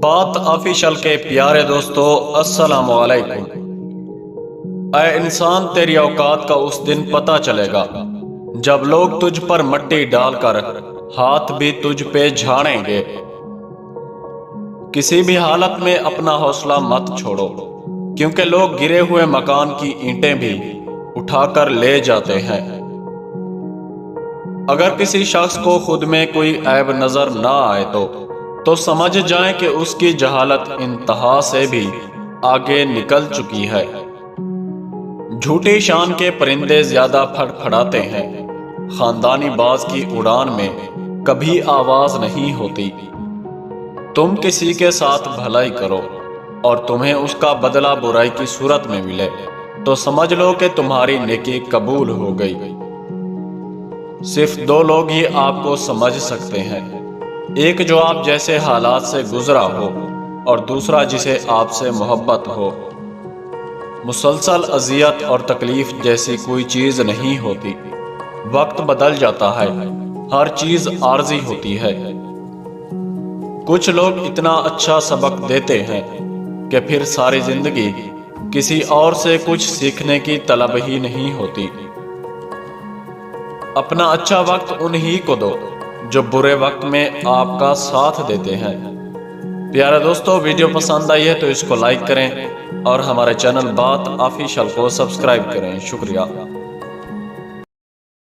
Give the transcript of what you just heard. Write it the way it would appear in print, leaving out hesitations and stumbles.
بات آفیشل کے پیارے دوستو، السلام علیکم۔ اے انسان، تیری اوقات کا اس دن پتہ چلے گا جب لوگ تجھ پر مٹی ڈال کر ہاتھ بھی تجھ پہ جھاڑیں گے۔ کسی بھی حالت میں اپنا حوصلہ مت چھوڑو، کیونکہ لوگ گرے ہوئے مکان کی اینٹیں بھی اٹھا کر لے جاتے ہیں۔ اگر کسی شخص کو خود میں کوئی عیب نظر نہ آئے تو سمجھ جائیں کہ اس کی جہالت انتہا سے بھی آگے نکل چکی ہے۔ جھوٹی شان کے پرندے زیادہ پھڑ پھڑاتے ہیں، خاندانی باز کی اڑان میں کبھی آواز نہیں ہوتی۔ تم کسی کے ساتھ بھلائی کرو اور تمہیں اس کا بدلہ برائی کی صورت میں ملے تو سمجھ لو کہ تمہاری نیکی قبول ہو گئی۔ صرف دو لوگ ہی آپ کو سمجھ سکتے ہیں، ایک جو آپ جیسے حالات سے گزرا ہو اور دوسرا جسے آپ سے محبت ہو۔ مسلسل اذیت اور تکلیف جیسی کوئی چیز نہیں ہوتی۔ وقت بدل جاتا ہے، ہر چیز عارضی ہوتی ہے۔ کچھ لوگ اتنا اچھا سبق دیتے ہیں کہ پھر ساری زندگی کسی اور سے کچھ سیکھنے کی طلب ہی نہیں ہوتی۔ اپنا اچھا وقت انہی کو دو جو برے وقت میں آپ کا ساتھ دیتے ہیں۔ پیارے دوستو، ویڈیو پسند آئی ہے تو اس کو لائک کریں اور ہمارے چینل بات آفیشل کو سبسکرائب کریں۔ شکریہ۔